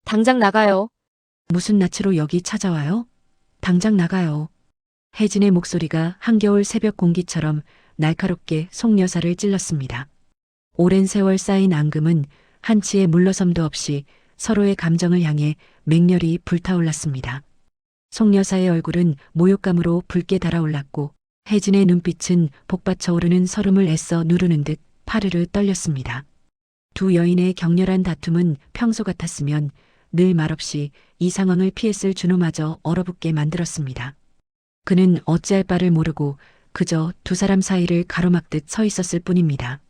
당장 나가요. 무슨 낯으로 여기 찾아와요? 당장 나가요. 혜진의 목소리가 한겨울 새벽 공기처럼 날카롭게 속 여사를 찔렀습니다. 오랜 세월 쌓인 앙금은 한치의 물러섬도 없이 서로의 감정을 향해 맹렬히 불타올랐습니다. 속 여사의 얼굴은 모욕감으로 붉게 달아올랐고 혜진의 눈빛은 복받쳐 오르는 설움을 애써 누르는 듯 파르르 떨렸습니다. 두 여인의 격렬한 다툼은 평소 같았으면 늘 말없이 이 상황을 피했을 준호마저 얼어붙게 만들었습니다. 그는 어찌할 바를 모르고 그저 두 사람 사이를 가로막듯 서 있었을 뿐입니다.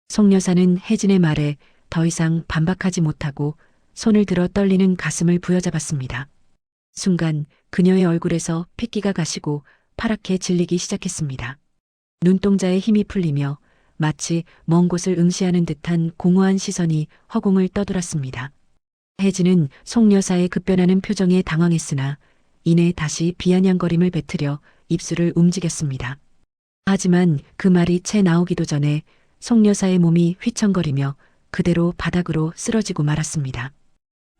속 여사는 혜진의 말에 더 이상 반박하지 못하고 손을 들어 떨리는 가슴을 부여잡았습니다. 순간 그녀의 얼굴에서 핏기가 가시고 파랗게 질리기 시작했습니다. 눈동자에 힘이 풀리며 마치 먼 곳을 응시하는 듯한 공허한 시선이 허공을 떠돌았습니다. 혜진은 속 여사의 급변하는 표정에 당황했으나 이내 다시 비아냥거림을 뱉으려 입술을 움직였습니다. 하지만 그 말이 채 나오기도 전에 속 여사의 몸이 휘청거리며 그대로 바닥으로 쓰러지고 말았습니다.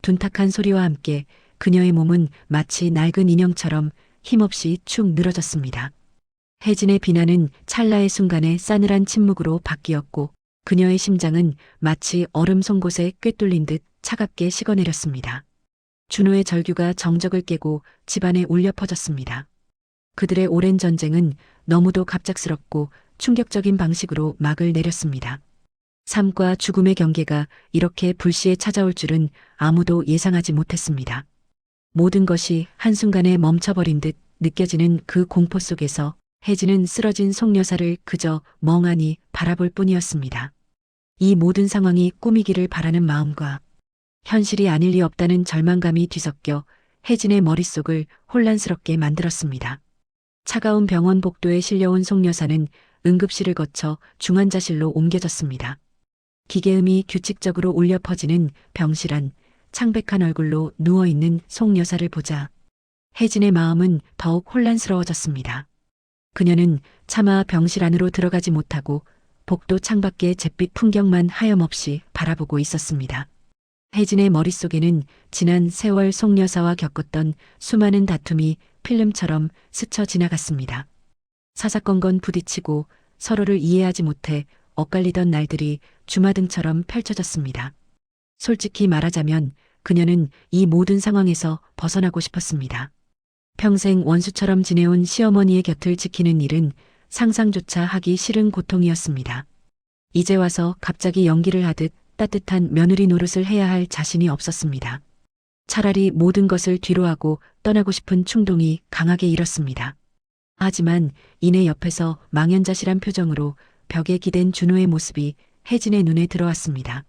둔탁한 소리와 함께 그녀의 몸은 마치 낡은 인형처럼 힘없이 축 늘어졌습니다. 혜진의 비난은 찰나의 순간에 싸늘한 침묵으로 바뀌었고 그녀의 심장은 마치 얼음 송곳에 꿰뚫린 듯 차갑게 식어내렸습니다. 준호의 절규가 정적을 깨고 집안에 울려 퍼졌습니다. 그들의 오랜 전쟁은 너무도 갑작스럽고 충격적인 방식으로 막을 내렸습니다. 삶과 죽음의 경계가 이렇게 불시에 찾아올 줄은 아무도 예상하지 못했습니다. 모든 것이 한순간에 멈춰버린 듯 느껴지는 그 공포 속에서 혜진은 쓰러진 속 여사를 그저 멍하니 바라볼 뿐이었습니다. 이 모든 상황이 꿈이기를 바라는 마음과 현실이 아닐 리 없다는 절망감이 뒤섞여 혜진의 머릿속을 혼란스럽게 만들었습니다. 차가운 병원 복도에 실려온 속 여사는 응급실을 거쳐 중환자실로 옮겨졌습니다. 기계음이 규칙적으로 울려 퍼지는 병실안, 창백한 얼굴로 누워있는 속 여사를 보자 혜진의 마음은 더욱 혼란스러워졌습니다. 그녀는 차마 병실 안으로 들어가지 못하고 복도 창밖의 잿빛 풍경만 하염없이 바라보고 있었습니다. 혜진의 머릿속에는 지난 세월 속 여사와 겪었던 수많은 다툼이 필름처럼 스쳐 지나갔습니다. 사사건건 부딪히고 서로를 이해하지 못해 엇갈리던 날들이 주마등처럼 펼쳐졌습니다. 솔직히 말하자면 그녀는 이 모든 상황에서 벗어나고 싶었습니다. 평생 원수처럼 지내온 시어머니의 곁을 지키는 일은 상상조차 하기 싫은 고통이었습니다. 이제 와서 갑자기 연기를 하듯 따뜻한 며느리 노릇을 해야 할 자신이 없었습니다. 차라리 모든 것을 뒤로하고 떠나고 싶은 충동이 강하게 일었습니다. 하지만 이내 옆에서 망연자실한 표정으로 벽에 기댄 준호의 모습이 혜진의 눈에 들어왔습니다.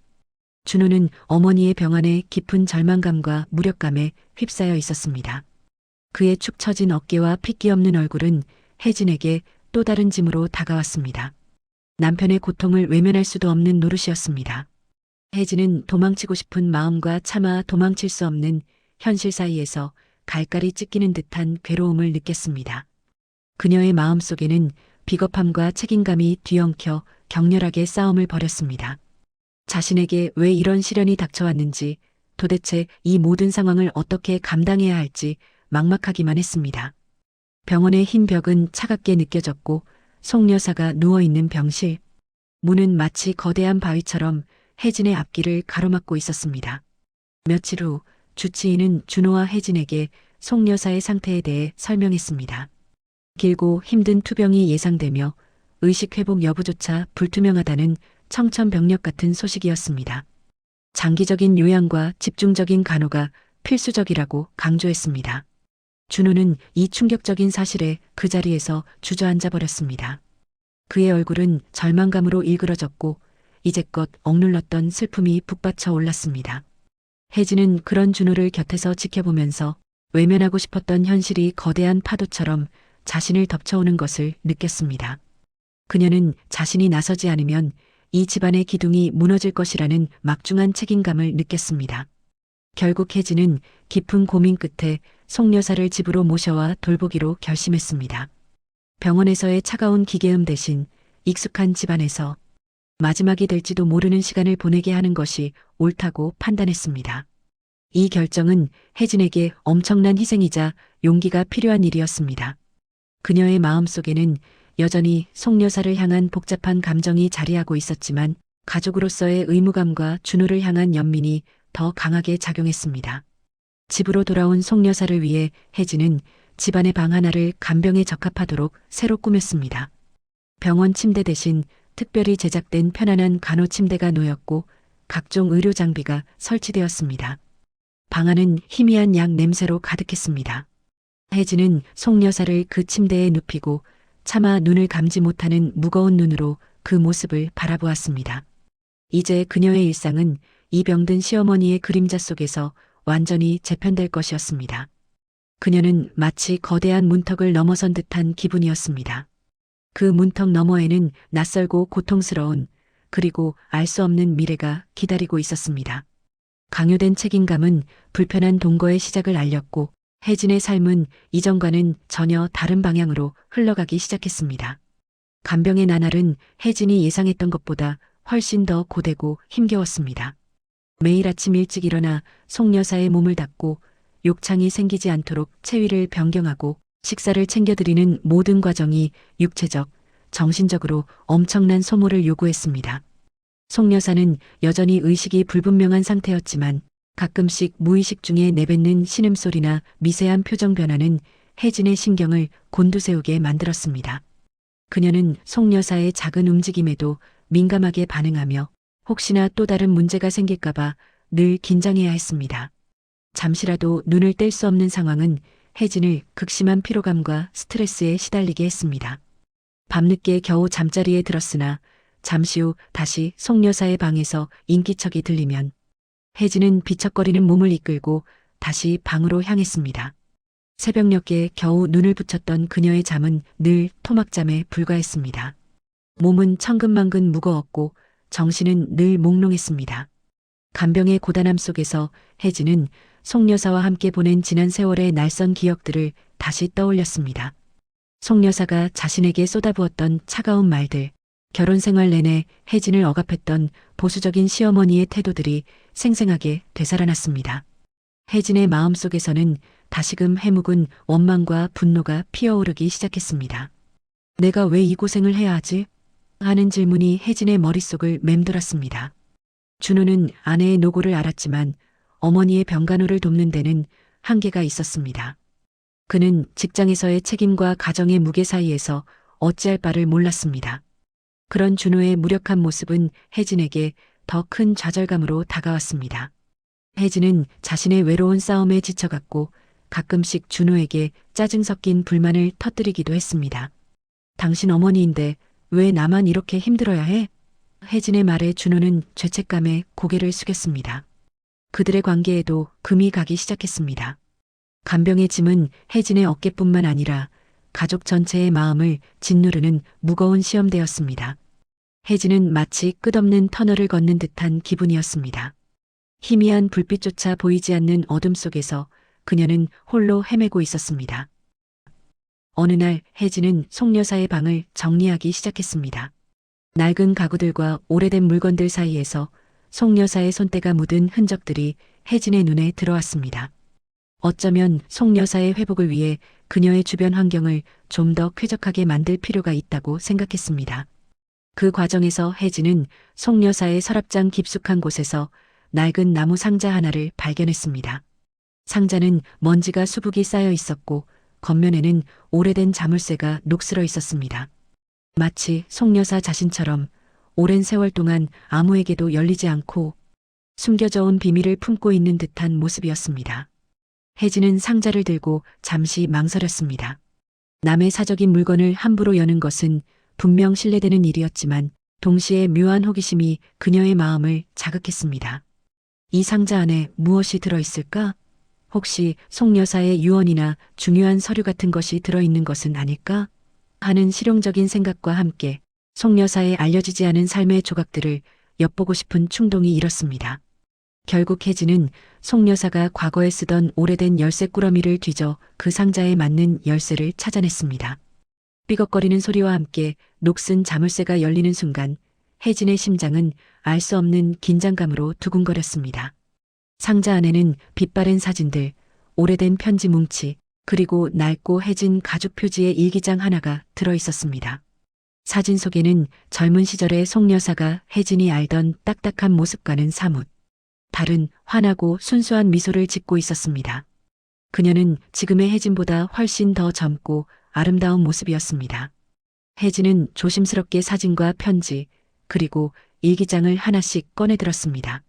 준호는 어머니의 병 안에 깊은 절망감과 무력감에 휩싸여 있었습니다. 그의 축 처진 어깨와 핏기 없는 얼굴은 혜진에게 또 다른 짐으로 다가왔습니다. 남편의 고통을 외면할 수도 없는 노릇이었습니다. 혜진은 도망치고 싶은 마음과 차마 도망칠 수 없는 현실 사이에서 갈갈이 찢기는 듯한 괴로움을 느꼈습니다. 그녀의 마음속에는 비겁함과 책임감이 뒤엉켜 격렬하게 싸움을 벌였습니다. 자신에게 왜 이런 시련이 닥쳐왔는지, 도대체 이 모든 상황을 어떻게 감당해야 할지 막막하기만 했습니다. 병원의 흰 벽은 차갑게 느껴졌고 속 여사가 누워있는 병실 문은 마치 거대한 바위처럼 혜진의 앞길을 가로막고 있었습니다. 며칠 후 주치의는 준호와 혜진에게 속 여사의 상태에 대해 설명했습니다. 길고 힘든 투병이 예상되며 의식 회복 여부조차 불투명하다는 청천벽력 같은 소식이었습니다. 장기적인 요양과 집중적인 간호가 필수적이라고 강조했습니다. 준호는 이 충격적인 사실에 그 자리에서 주저앉아 버렸습니다. 그의 얼굴은 절망감으로 일그러졌고 이제껏 억눌렀던 슬픔이 북받쳐 올랐습니다. 혜진은 그런 준호를 곁에서 지켜보면서 외면하고 싶었던 현실이 거대한 파도처럼 자신을 덮쳐오는 것을 느꼈습니다. 그녀는 자신이 나서지 않으면 이 집안의 기둥이 무너질 것이라는 막중한 책임감을 느꼈습니다. 결국 혜진은 깊은 고민 끝에 속 여사를 집으로 모셔와 돌보기로 결심했습니다. 병원에서의 차가운 기계음 대신 익숙한 집안에서 마지막이 될지도 모르는 시간을 보내게 하는 것이 옳다고 판단했습니다. 이 결정은 혜진에게 엄청난 희생이자 용기가 필요한 일이었습니다. 그녀의 마음속에는 여전히 송 여사를 향한 복잡한 감정이 자리하고 있었지만 가족으로서의 의무감과 준호를 향한 연민이 더 강하게 작용했습니다. 집으로 돌아온 송 여사를 위해 혜진은 집안의 방 하나를 간병에 적합하도록 새로 꾸몄습니다. 병원 침대 대신 특별히 제작된 편안한 간호 침대가 놓였고 각종 의료 장비가 설치되었습니다. 방 안은 희미한 약 냄새로 가득했습니다. 혜진은 송 여사를 그 침대에 눕히고 차마 눈을 감지 못하는 무거운 눈으로 그 모습을 바라보았습니다. 이제 그녀의 일상은 이 병든 시어머니의 그림자 속에서 완전히 재편될 것이었습니다. 그녀는 마치 거대한 문턱을 넘어선 듯한 기분이었습니다. 그 문턱 너머에는 낯설고 고통스러운 그리고 알 수 없는 미래가 기다리고 있었습니다. 강요된 책임감은 불편한 동거의 시작을 알렸고 혜진의 삶은 이전과는 전혀 다른 방향으로 흘러가기 시작했습니다. 간병의 나날은 혜진이 예상했던 것보다 훨씬 더 고되고 힘겨웠습니다. 매일 아침 일찍 일어나 송 여사의 몸을 닦고 욕창이 생기지 않도록 체위를 변경하고 식사를 챙겨드리는 모든 과정이 육체적, 정신적으로 엄청난 소모를 요구했습니다. 송 여사는 여전히 의식이 불분명한 상태였지만 가끔씩 무의식 중에 내뱉는 신음소리나 미세한 표정 변화는 혜진의 신경을 곤두세우게 만들었습니다. 그녀는 송 여사의 작은 움직임에도 민감하게 반응하며 혹시나 또 다른 문제가 생길까봐 늘 긴장해야 했습니다. 잠시라도 눈을 뗄 수 없는 상황은 혜진을 극심한 피로감과 스트레스에 시달리게 했습니다. 밤늦게 겨우 잠자리에 들었으나 잠시 후 다시 송 여사의 방에서 인기척이 들리면 혜진은 비척거리는 몸을 이끌고 다시 방으로 향했습니다. 새벽녘에 겨우 눈을 붙였던 그녀의 잠은 늘 토막잠에 불과했습니다. 몸은 천근만근 무거웠고 정신은 늘 몽롱했습니다. 간병의 고단함 속에서 혜진은 송 여사와 함께 보낸 지난 세월의 낯선 기억들을 다시 떠올렸습니다. 송 여사가 자신에게 쏟아부었던 차가운 말들, 결혼 생활 내내 혜진을 억압했던 보수적인 시어머니의 태도들이 생생하게 되살아났습니다. 혜진의 마음속에서는 다시금 해묵은 원망과 분노가 피어오르기 시작했습니다. 내가 왜 이 고생을 해야 하지? 하는 질문이 혜진의 머릿속을 맴돌았습니다. 준호는 아내의 노고를 알았지만 어머니의 병간호를 돕는 데는 한계가 있었습니다. 그는 직장에서의 책임과 가정의 무게 사이에서 어찌할 바를 몰랐습니다. 그런 준호의 무력한 모습은 혜진에게 더 큰 좌절감으로 다가왔습니다. 혜진은 자신의 외로운 싸움에 지쳐갔고 가끔씩 준호에게 짜증 섞인 불만을 터뜨리기도 했습니다. 당신 어머니인데 왜 나만 이렇게 힘들어야 해? 혜진의 말에 준호는 죄책감에 고개를 숙였습니다. 그들의 관계에도 금이 가기 시작했습니다. 간병의 짐은 혜진의 어깨뿐만 아니라 가족 전체의 마음을 짓누르는 무거운 시험대였습니다. 혜진은 마치 끝없는 터널을 걷는 듯한 기분이었습니다. 희미한 불빛조차 보이지 않는 어둠 속에서 그녀는 홀로 헤매고 있었습니다. 어느 날 혜진은 송 여사의 방을 정리하기 시작했습니다. 낡은 가구들과 오래된 물건들 사이에서 송 여사의 손때가 묻은 흔적들이 혜진의 눈에 들어왔습니다. 어쩌면 송 여사의 회복을 위해 그녀의 주변 환경을 좀 더 쾌적하게 만들 필요가 있다고 생각했습니다. 그 과정에서 혜진은 송 여사의 서랍장 깊숙한 곳에서 낡은 나무 상자 하나를 발견했습니다. 상자는 먼지가 수북이 쌓여 있었고 겉면에는 오래된 자물쇠가 녹슬어 있었습니다. 마치 송 여사 자신처럼 오랜 세월 동안 아무에게도 열리지 않고 숨겨져 온 비밀을 품고 있는 듯한 모습이었습니다. 혜진은 상자를 들고 잠시 망설였습니다. 남의 사적인 물건을 함부로 여는 것은 분명 신뢰되는 일이었지만 동시에 묘한 호기심이 그녀의 마음을 자극했습니다. 이 상자 안에 무엇이 들어있을까? 혹시 송 여사의 유언이나 중요한 서류 같은 것이 들어있는 것은 아닐까? 하는 실용적인 생각과 함께 송 여사의 알려지지 않은 삶의 조각들을 엿보고 싶은 충동이 일었습니다. 결국 혜진은 송 여사가 과거에 쓰던 오래된 열쇠 꾸러미를 뒤져 그 상자에 맞는 열쇠를 찾아냈습니다. 삐걱거리는 소리와 함께 녹슨 자물쇠가 열리는 순간 혜진의 심장은 알 수 없는 긴장감으로 두근거렸습니다. 상자 안에는 빛바랜 사진들, 오래된 편지 뭉치, 그리고 낡고 해진 가족 표지의 일기장 하나가 들어 있었습니다. 사진 속에는 젊은 시절의 송 여사가 혜진이 알던 딱딱한 모습과는 사뭇 다른 환하고 순수한 미소를 짓고 있었습니다. 그녀는 지금의 혜진보다 훨씬 더 젊고 아름다운 모습이었습니다. 혜진은 조심스럽게 사진과 편지, 그리고 일기장을 하나씩 꺼내들었습니다.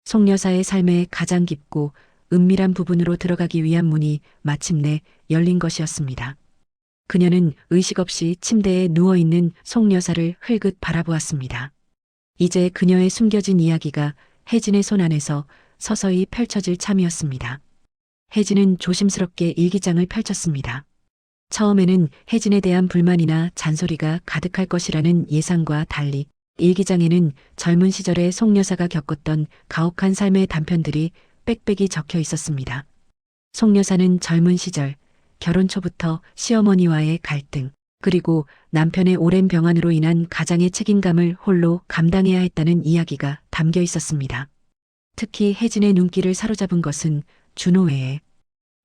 송 여사의 삶의 가장 깊고 은밀한 부분으로 들어가기 위한 문이 마침내 열린 것이었습니다. 그녀는 의식 없이 침대에 누워있는 송 여사를 흘긋 바라보았습니다. 이제 그녀의 숨겨진 이야기가 혜진의 손 안에서 서서히 펼쳐질 참이었습니다. 혜진은 조심스럽게 일기장을 펼쳤습니다. 처음에는 혜진에 대한 불만이나 잔소리가 가득할 것이라는 예상과 달리 일기장에는 젊은 시절의 송 여사가 겪었던 가혹한 삶의 단편들이 빽빽이 적혀 있었습니다. 송 여사는 젊은 시절, 결혼 초부터 시어머니와의 갈등, 그리고 남편의 오랜 병환으로 인한 가장의 책임감을 홀로 감당해야 했다는 이야기가 담겨 있었습니다. 특히 혜진의 눈길을 사로잡은 것은 준호 외에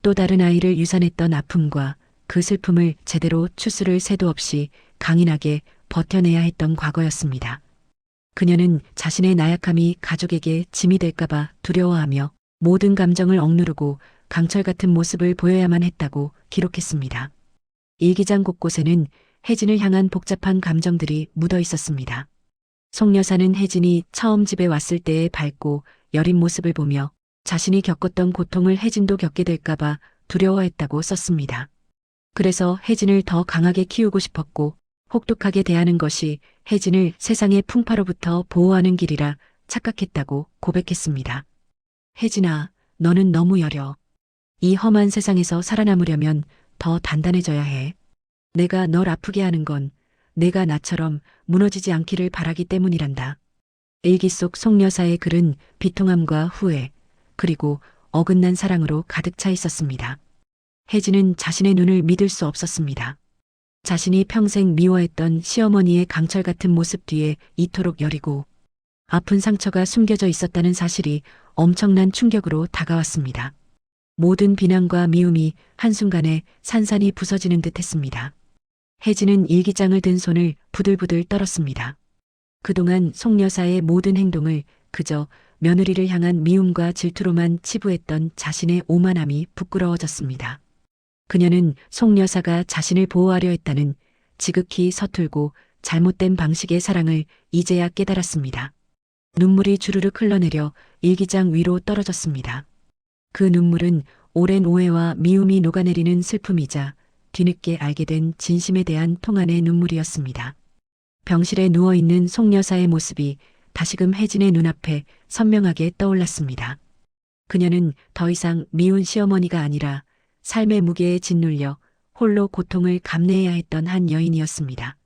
또 다른 아이를 유산했던 아픔과 그 슬픔을 제대로 추스를 새도 없이 강인하게 버텨내야 했던 과거였습니다. 그녀는 자신의 나약함이 가족에게 짐이 될까봐 두려워하며 모든 감정을 억누르고 강철 같은 모습을 보여야만 했다고 기록했습니다. 일기장 곳곳에는 혜진을 향한 복잡한 감정들이 묻어 있었습니다. 송 여사는 혜진이 처음 집에 왔을 때의 밝고 여린 모습을 보며 자신이 겪었던 고통을 혜진도 겪게 될까봐 두려워했다고 썼습니다. 그래서 혜진을 더 강하게 키우고 싶었고 혹독하게 대하는 것이 혜진을 세상의 풍파로부터 보호하는 길이라 착각했다고 고백했습니다. 혜진아, 너는 너무 여려. 이 험한 세상에서 살아남으려면 더 단단해져야 해. 내가 널 아프게 하는 건 내가 나처럼 무너지지 않기를 바라기 때문이란다. 일기 속 송 여사의 글은 비통함과 후회, 그리고 어긋난 사랑으로 가득 차 있었습니다. 혜진은 자신의 눈을 믿을 수 없었습니다. 자신이 평생 미워했던 시어머니의 강철 같은 모습 뒤에 이토록 여리고 아픈 상처가 숨겨져 있었다는 사실이 엄청난 충격으로 다가왔습니다. 모든 비난과 미움이 한순간에 산산이 부서지는 듯 했습니다. 혜진은 일기장을 든 손을 부들부들 떨었습니다. 그동안 송 여사의 모든 행동을 그저 며느리를 향한 미움과 질투로만 치부했던 자신의 오만함이 부끄러워졌습니다. 그녀는 송 여사가 자신을 보호하려 했다는 지극히 서툴고 잘못된 방식의 사랑을 이제야 깨달았습니다. 눈물이 주르륵 흘러내려 일기장 위로 떨어졌습니다. 그 눈물은 오랜 오해와 미움이 녹아내리는 슬픔이자 뒤늦게 알게 된 진심에 대한 통한의 눈물이었습니다. 병실에 누워있는 송 여사의 모습이 다시금 혜진의 눈앞에 선명하게 떠올랐습니다. 그녀는 더 이상 미운 시어머니가 아니라 삶의 무게에 짓눌려 홀로 고통을 감내해야 했던 한 여인이었습니다.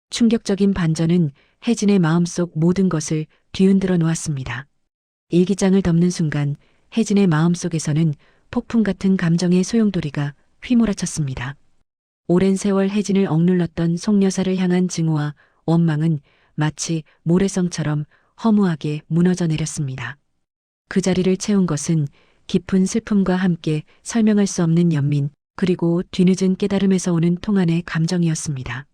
충격적인 반전은 혜진의 마음속 모든 것을 뒤흔들어 놓았습니다. 일기장을 덮는 순간 혜진의 마음속에서는 폭풍 같은 감정의 소용돌이가 휘몰아쳤습니다. 오랜 세월 혜진을 억눌렀던 송 여사를 향한 증오와 원망은 마치 모래성처럼 허무하게 무너져 내렸습니다. 그 자리를 채운 것은 깊은 슬픔과 함께 설명할 수 없는 연민, 그리고 뒤늦은 깨달음에서 오는 통한의 감정이었습니다.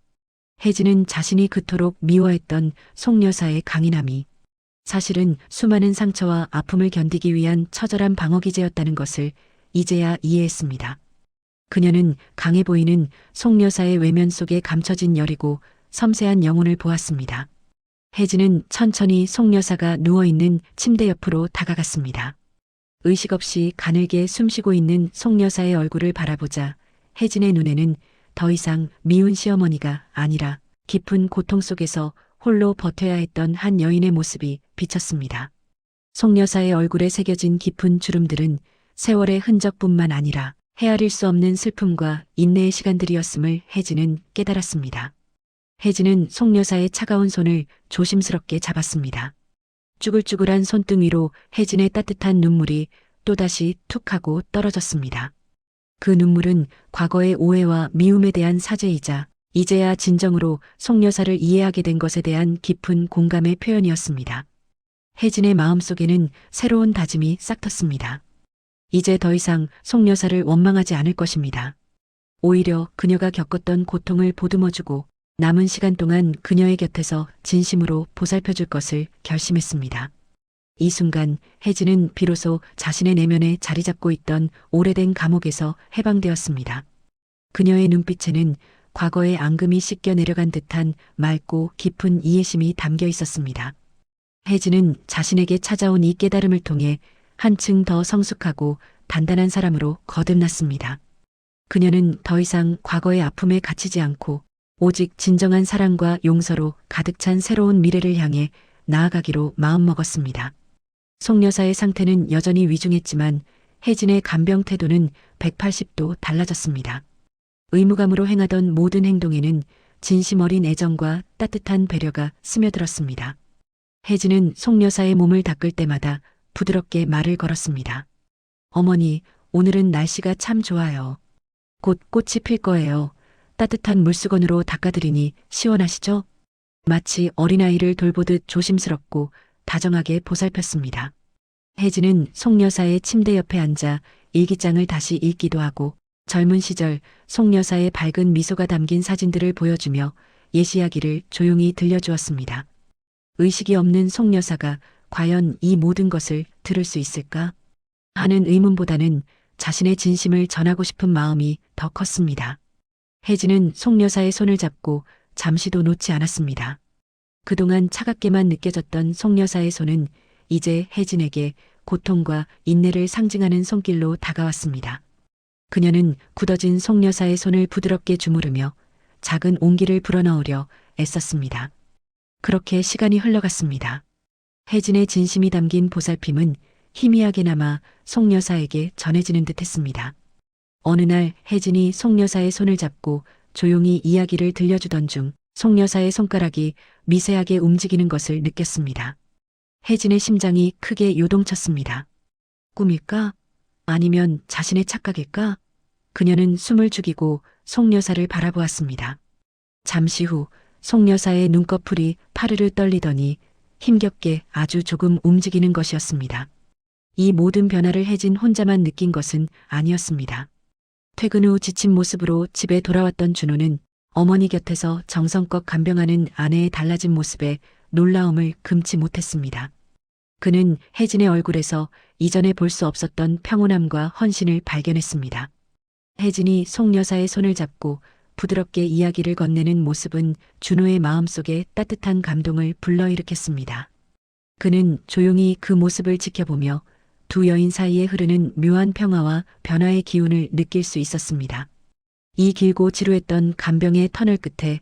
혜진은 자신이 그토록 미워했던 송 여사의 강인함이 사실은 수많은 상처와 아픔을 견디기 위한 처절한 방어기제였다는 것을 이제야 이해했습니다. 그녀는 강해 보이는 송 여사의 외면 속에 감춰진 여리고 섬세한 영혼을 보았습니다. 혜진은 천천히 송 여사가 누워있는 침대 옆으로 다가갔습니다. 의식 없이 가늘게 숨쉬고 있는 송 여사의 얼굴을 바라보자 혜진의 눈에는 더 이상 미운 시어머니가 아니라 깊은 고통 속에서 홀로 버텨야 했던 한 여인의 모습이 비쳤습니다. 송 여사의 얼굴에 새겨진 깊은 주름들은 세월의 흔적뿐만 아니라 헤아릴 수 없는 슬픔과 인내의 시간들이었음을 혜진은 깨달았습니다. 혜진은 송 여사의 차가운 손을 조심스럽게 잡았습니다. 쭈글쭈글한 손등 위로 혜진의 따뜻한 눈물이 또다시 툭 하고 떨어졌습니다. 그 눈물은 과거의 오해와 미움에 대한 사죄이자 이제야 진정으로 송 여사를 이해하게 된 것에 대한 깊은 공감의 표현이었습니다. 혜진의 마음속에는 새로운 다짐이 싹 텄습니다. 이제 더 이상 송 여사를 원망하지 않을 것입니다. 오히려 그녀가 겪었던 고통을 보듬어주고 남은 시간 동안 그녀의 곁에서 진심으로 보살펴줄 것을 결심했습니다. 이 순간 혜진은 비로소 자신의 내면에 자리 잡고 있던 오래된 감옥에서 해방되었습니다. 그녀의 눈빛에는 과거의 앙금이 씻겨 내려간 듯한 맑고 깊은 이해심이 담겨 있었습니다. 혜진은 자신에게 찾아온 이 깨달음을 통해 한층 더 성숙하고 단단한 사람으로 거듭났습니다. 그녀는 더 이상 과거의 아픔에 갇히지 않고 오직 진정한 사랑과 용서로 가득 찬 새로운 미래를 향해 나아가기로 마음먹었습니다. 송 여사의 상태는 여전히 위중했지만 혜진의 간병 태도는 180도 달라졌습니다. 의무감으로 행하던 모든 행동에는 진심 어린 애정과 따뜻한 배려가 스며들었습니다. 혜진은 송 여사의 몸을 닦을 때마다 부드럽게 말을 걸었습니다. 어머니, 오늘은 날씨가 참 좋아요. 곧 꽃이 필 거예요. 따뜻한 물수건으로 닦아드리니 시원하시죠? 마치 어린아이를 돌보듯 조심스럽고 다정하게 보살폈습니다. 혜진은 송 여사의 침대 옆에 앉아 일기장을 다시 읽기도 하고 젊은 시절 송 여사의 밝은 미소가 담긴 사진들을 보여주며 옛 이야기를 조용히 들려주었습니다. 의식이 없는 송 여사가 과연 이 모든 것을 들을 수 있을까 하는 의문보다는 자신의 진심을 전하고 싶은 마음이 더 컸습니다. 혜진은 송 여사의 손을 잡고 잠시도 놓지 않았습니다. 그동안 차갑게만 느껴졌던 송 여사의 손은 이제 혜진에게 고통과 인내를 상징하는 손길로 다가왔습니다. 그녀는 굳어진 송 여사의 손을 부드럽게 주무르며 작은 온기를 불어넣으려 애썼습니다. 그렇게 시간이 흘러갔습니다. 혜진의 진심이 담긴 보살핌은 희미하게나마 송 여사에게 전해지는 듯했습니다. 어느 날 혜진이 송 여사의 손을 잡고 조용히 이야기를 들려주던 중 송 여사의 손가락이 미세하게 움직이는 것을 느꼈습니다. 혜진의 심장이 크게 요동쳤습니다. 꿈일까? 아니면 자신의 착각일까? 그녀는 숨을 죽이고 송 여사를 바라보았습니다. 잠시 후 송 여사의 눈꺼풀이 파르르 떨리더니 힘겹게 아주 조금 움직이는 것이었습니다. 이 모든 변화를 혜진 혼자만 느낀 것은 아니었습니다. 퇴근 후 지친 모습으로 집에 돌아왔던 준호는 어머니 곁에서 정성껏 간병하는 아내의 달라진 모습에 놀라움을 금치 못했습니다. 그는 혜진의 얼굴에서 이전에 볼 수 없었던 평온함과 헌신을 발견했습니다. 혜진이 송 여사의 손을 잡고 부드럽게 이야기를 건네는 모습은 준호의 마음속에 따뜻한 감동을 불러일으켰습니다. 그는 조용히 그 모습을 지켜보며 두 여인 사이에 흐르는 묘한 평화와 변화의 기운을 느낄 수 있었습니다. 이 길고 지루했던 간병의 터널 끝에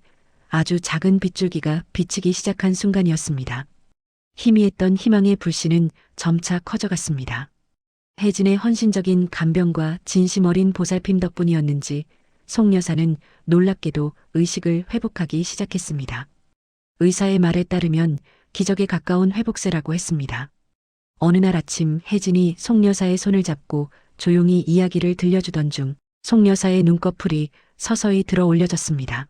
아주 작은 빗줄기가 비치기 시작한 순간이었습니다. 희미했던 희망의 불씨는 점차 커져갔습니다. 혜진의 헌신적인 간병과 진심 어린 보살핌 덕분이었는지 송 여사는 놀랍게도 의식을 회복하기 시작했습니다. 의사의 말에 따르면 기적에 가까운 회복세라고 했습니다. 어느 날 아침 혜진이 송 여사의 손을 잡고 조용히 이야기를 들려주던 중 송 여사의 눈꺼풀이 서서히 들어 올려졌습니다.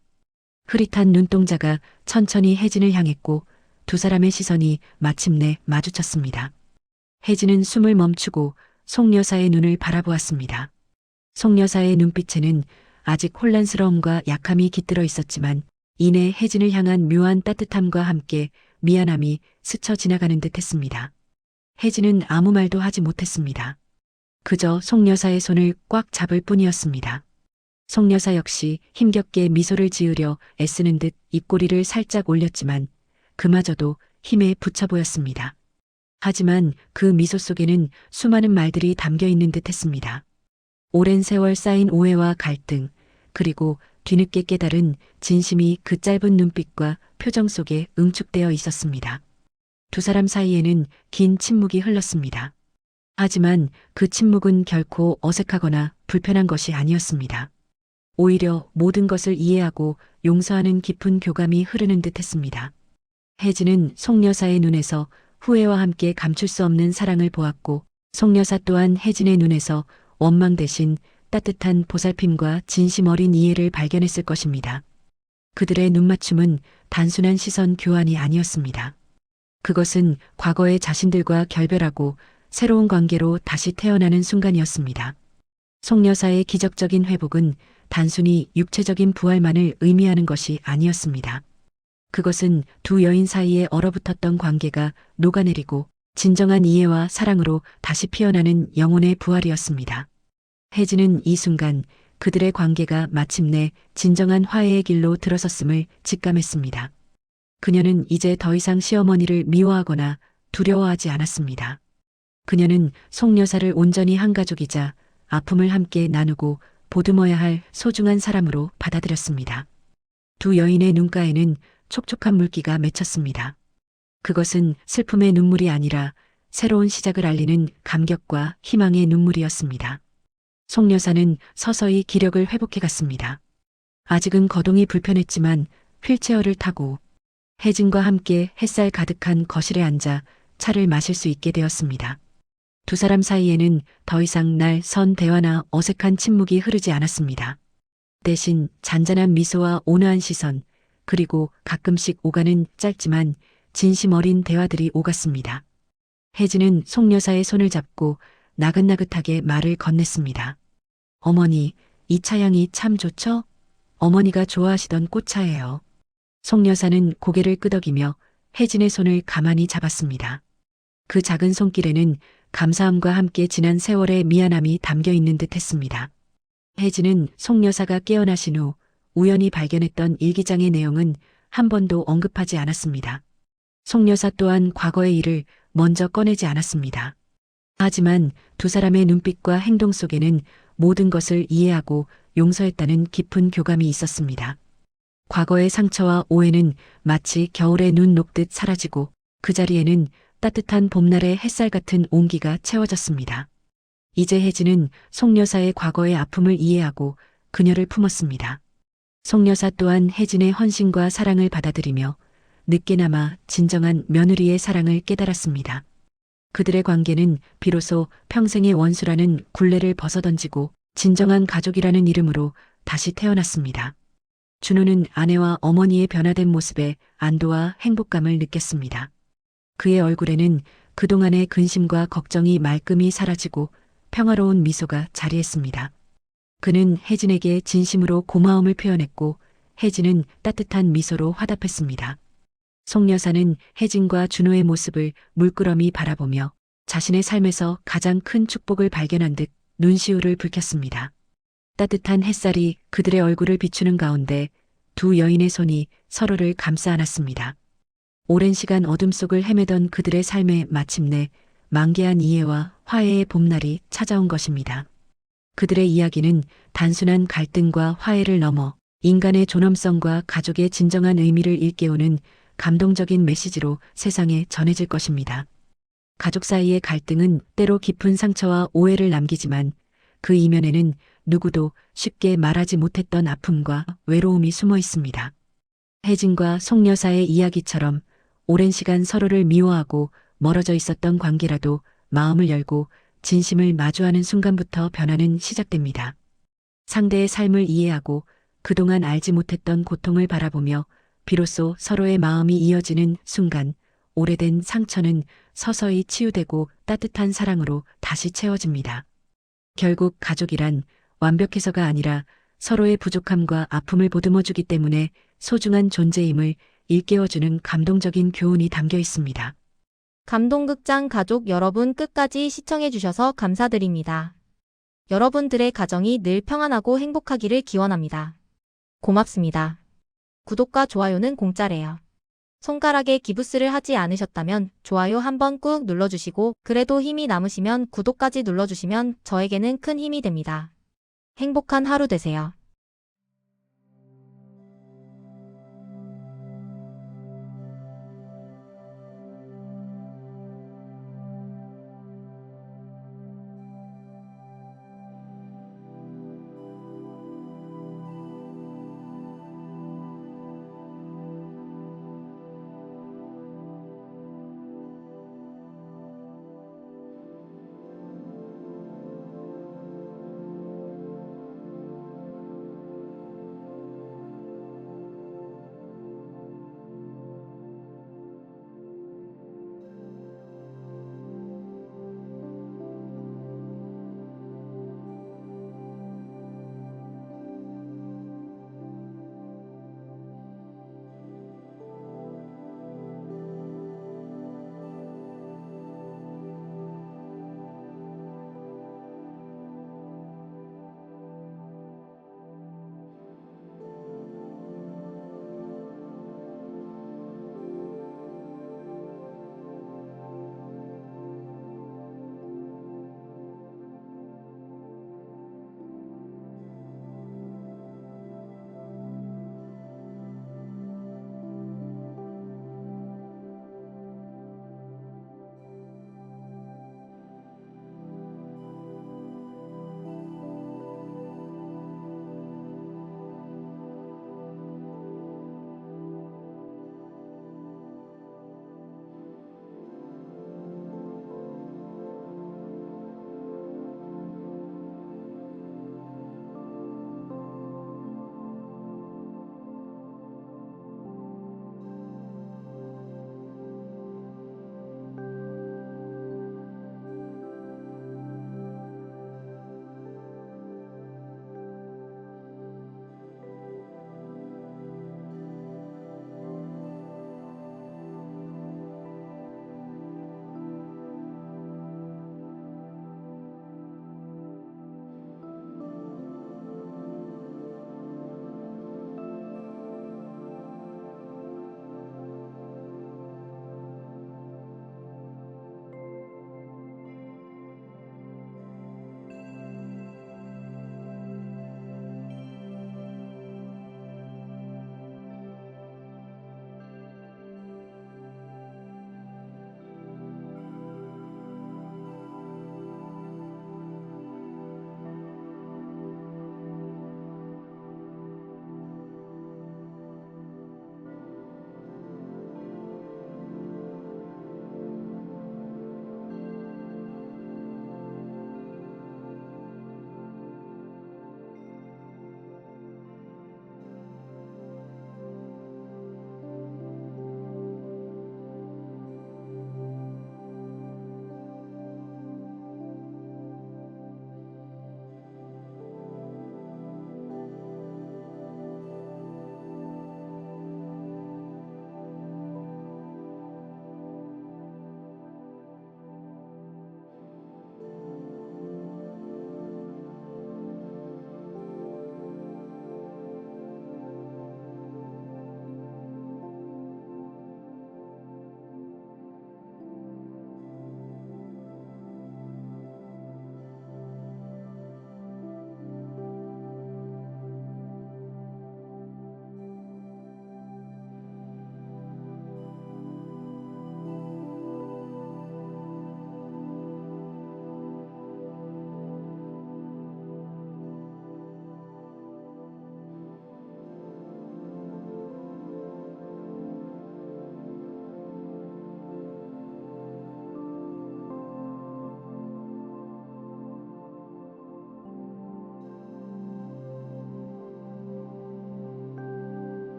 흐릿한 눈동자가 천천히 혜진을 향했고 두 사람의 시선이 마침내 마주쳤습니다. 혜진은 숨을 멈추고 송 여사의 눈을 바라보았습니다. 송 여사의 눈빛에는 아직 혼란스러움과 약함이 깃들어 있었지만 이내 혜진을 향한 묘한 따뜻함과 함께 미안함이 스쳐 지나가는 듯했습니다. 혜진은 아무 말도 하지 못했습니다. 그저 송 여사의 손을 꽉 잡을 뿐이었습니다. 송 여사 역시 힘겹게 미소를 지으려 애쓰는 듯 입꼬리를 살짝 올렸지만 그마저도 힘에 부쳐 보였습니다. 하지만 그 미소 속에는 수많은 말들이 담겨 있는 듯했습니다. 오랜 세월 쌓인 오해와 갈등, 그리고 뒤늦게 깨달은 진심이 그 짧은 눈빛과 표정 속에 응축되어 있었습니다. 두 사람 사이에는 긴 침묵이 흘렀습니다. 하지만 그 침묵은 결코 어색하거나 불편한 것이 아니었습니다. 오히려 모든 것을 이해하고 용서하는 깊은 교감이 흐르는 듯했습니다. 혜진은 송 여사의 눈에서 후회와 함께 감출 수 없는 사랑을 보았고 송 여사 또한 혜진의 눈에서 원망 대신 따뜻한 보살핌과 진심 어린 이해를 발견했을 것입니다. 그들의 눈맞춤은 단순한 시선 교환이 아니었습니다. 그것은 과거의 자신들과 결별하고 새로운 관계로 다시 태어나는 순간이었습니다. 송 여사의 기적적인 회복은 단순히 육체적인 부활만을 의미하는 것이 아니었습니다. 그것은 두 여인 사이에 얼어붙었던 관계가 녹아내리고 진정한 이해와 사랑으로 다시 피어나는 영혼의 부활이었습니다. 혜진은 이 순간 그들의 관계가 마침내 진정한 화해의 길로 들어섰음을 직감했습니다. 그녀는 이제 더 이상 시어머니를 미워하거나 두려워하지 않았습니다. 그녀는 송 여사를 온전히 한 가족이자 아픔을 함께 나누고 보듬어야 할 소중한 사람으로 받아들였습니다. 두 여인의 눈가에는 촉촉한 물기가 맺혔습니다. 그것은 슬픔의 눈물이 아니라 새로운 시작을 알리는 감격과 희망의 눈물이었습니다. 송 여사는 서서히 기력을 회복해 갔습니다. 아직은 거동이 불편했지만 휠체어를 타고 혜진과 함께 햇살 가득한 거실에 앉아 차를 마실 수 있게 되었습니다. 두 사람 사이에는 더 이상 날 선 대화나 어색한 침묵이 흐르지 않았습니다. 대신 잔잔한 미소와 온화한 시선, 그리고 가끔씩 오가는 짧지만 진심 어린 대화들이 오갔습니다. 혜진은 송 여사의 손을 잡고 나긋나긋하게 말을 건넸습니다. 어머니, 이 차향이 참 좋죠? 어머니가 좋아하시던 꽃차예요. 송 여사는 고개를 끄덕이며 혜진의 손을 가만히 잡았습니다. 그 작은 손길에는 감사함과 함께 지난 세월의 미안함이 담겨 있는 듯 했습니다. 혜진은 송 여사가 깨어나신 후 우연히 발견했던 일기장의 내용은 한 번도 언급하지 않았습니다. 송 여사 또한 과거의 일을 먼저 꺼내지 않았습니다. 하지만 두 사람의 눈빛과 행동 속에는 모든 것을 이해하고 용서했다는 깊은 교감이 있었습니다. 과거의 상처와 오해는 마치 겨울의 눈 녹듯 사라지고 그 자리에는 따뜻한 봄날의 햇살 같은 온기가 채워졌습니다. 이제 혜진은 송 여사의 과거의 아픔을 이해하고 그녀를 품었습니다. 송 여사 또한 혜진의 헌신과 사랑을 받아들이며 늦게나마 진정한 며느리의 사랑을 깨달았습니다. 그들의 관계는 비로소 평생의 원수라는 굴레를 벗어던지고 진정한 가족이라는 이름으로 다시 태어났습니다. 준호는 아내와 어머니의 변화된 모습에 안도와 행복감을 느꼈습니다. 그의 얼굴에는 그동안의 근심과 걱정이 말끔히 사라지고 평화로운 미소가 자리했습니다. 그는 혜진에게 진심으로 고마움을 표현했고 혜진은 따뜻한 미소로 화답했습니다. 송 여사는 혜진과 준호의 모습을 물끄러미 바라보며 자신의 삶에서 가장 큰 축복을 발견한 듯 눈시울을 붉혔습니다. 따뜻한 햇살이 그들의 얼굴을 비추는 가운데 두 여인의 손이 서로를 감싸 안았습니다. 오랜 시간 어둠 속을 헤매던 그들의 삶에 마침내 만개한 이해와 화해의 봄날이 찾아온 것입니다. 그들의 이야기는 단순한 갈등과 화해를 넘어 인간의 존엄성과 가족의 진정한 의미를 일깨우는 감동적인 메시지로 세상에 전해질 것입니다. 가족 사이의 갈등은 때로 깊은 상처와 오해를 남기지만 그 이면에는 누구도 쉽게 말하지 못했던 아픔과 외로움이 숨어 있습니다. 혜진과 송 여사의 이야기처럼 오랜 시간 서로를 미워하고 멀어져 있었던 관계라도 마음을 열고 진심을 마주하는 순간부터 변화는 시작됩니다. 상대의 삶을 이해하고 그동안 알지 못했던 고통을 바라보며 비로소 서로의 마음이 이어지는 순간 오래된 상처는 서서히 치유되고 따뜻한 사랑으로 다시 채워집니다. 결국 가족이란 완벽해서가 아니라 서로의 부족함과 아픔을 보듬어주기 때문에 소중한 존재임을 일깨워주는 감동적인 교훈이 담겨 있습니다. 감동극장 가족 여러분 끝까지 시청해주셔서 감사드립니다. 여러분들의 가정이 늘 평안하고 행복하기를 기원합니다. 고맙습니다. 구독과 좋아요는 공짜래요. 손가락에 기부스를 하지 않으셨다면 좋아요 한번 꾹 눌러주시고 그래도 힘이 남으시면 구독까지 눌러주시면 저에게는 큰 힘이 됩니다. 행복한 하루 되세요.